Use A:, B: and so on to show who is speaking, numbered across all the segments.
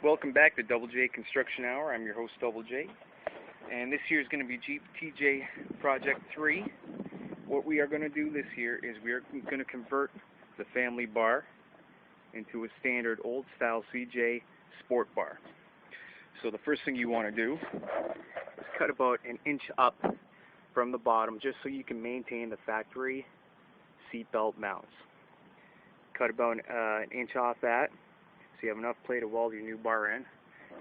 A: Welcome back to Double J Construction Hour. I'm your host, Double J, and this year is going to be Jeep TJ Project 3. What we are going to do this year is we are going to convert the family bar into a standard old-style CJ Sport bar. So the first thing you want to do is cut about an inch up from the bottom just so you can maintain the factory seat belt mounts. Cut about an inch off that, so you have enough play to weld your new bar in.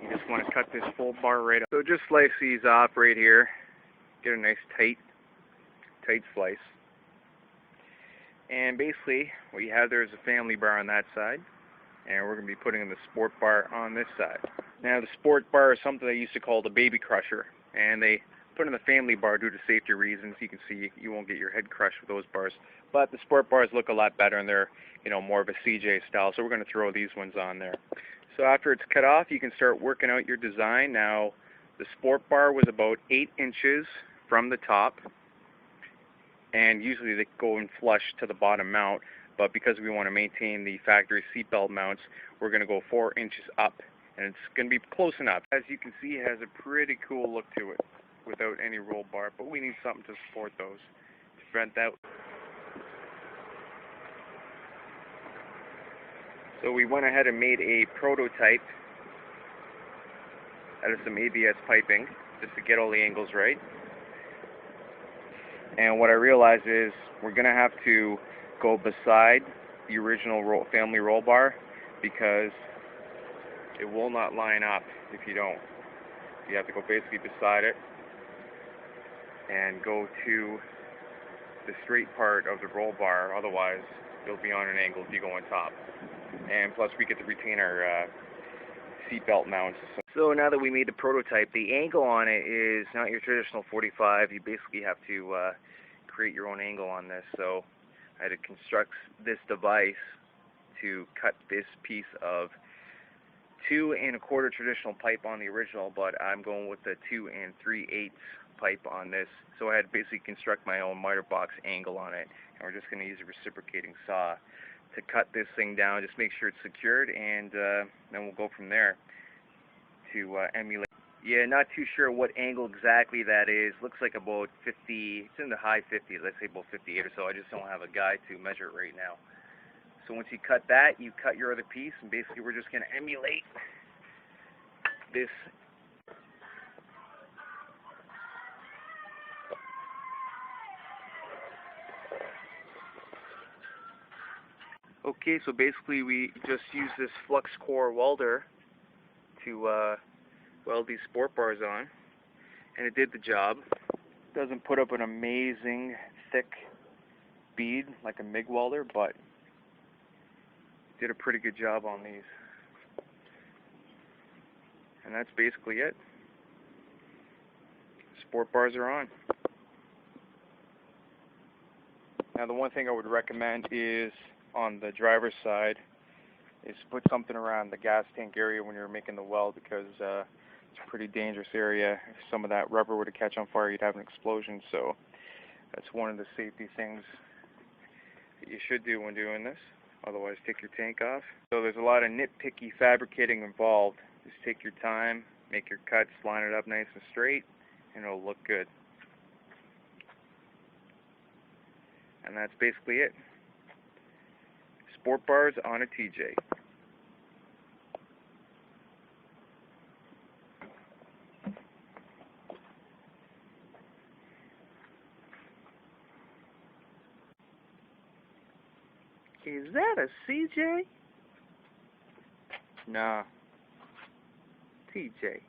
A: You just want to cut this full bar right up. So just slice these off right here. Get a nice tight slice. And basically, what you have there is a family bar on that side, and we're going to be putting in the sport bar on this side. Now, the sport bar is something they used to call the baby crusher, and they put in the family bar due to safety reasons. You can see you won't get your head crushed with those bars, but the sport bars look a lot better, and they're more of a CJ style, so we're going to throw these ones on there. So after it's cut off, you can start working out your design. Now, the sport bar was about 8 inches from the top, and usually they go in flush to the bottom mount, but because we want to maintain the factory seatbelt mounts, we're going to go 4 inches up, and it's going to be close enough. As you can see, it has a pretty cool look to it without any roll bar, but we need something to support those to prevent that. So we went ahead and made a prototype out of some ABS piping just to get all the angles right. And what I realized is we're going to have to go beside the original family roll bar because it will not line up if you don't. You have to go basically beside it and go to the straight part of the roll bar, otherwise you'll be on an angle if you go on top. And plus we get to retain our seat belt mounts. So now that we made the prototype, the angle on it is not your traditional 45. You basically have to create your own angle on this. So I had to construct this device to cut this piece of 2 1/4 traditional pipe on the original, but I'm going with the 2 3/8 pipe on this. So I had to basically construct my own miter box angle on it, and we're just going to use a reciprocating saw to cut this thing down, just make sure it's secured, and then we'll go from there to emulate. Yeah, not too sure what angle exactly that is. Looks like about 50, it's in the high 50s, let's say about 58 or so. I just don't have a guide to measure it right now. So once you cut that, you cut your other piece, and basically we're just going to emulate this. Okay, so basically we just use this flux core welder to weld these sport bars on, and it did the job. It doesn't put up an amazing thick bead like a MIG welder, but it did a pretty good job on these. And that's basically it. Sport bars are on. Now the one thing I would recommend is on the driver's side is put something around the gas tank area when you're making the weld, because it's a pretty dangerous area. If some of that rubber were to catch on fire, you'd have an explosion. So that's one of the safety things that you should do when doing this. Otherwise, take your tank off. So there's a lot of nitpicky fabricating involved. Just take your time, make your cuts, line it up nice and straight, and it'll look good. And that's basically it. Sport bars on a TJ. Is that a CJ? Nah. TJ.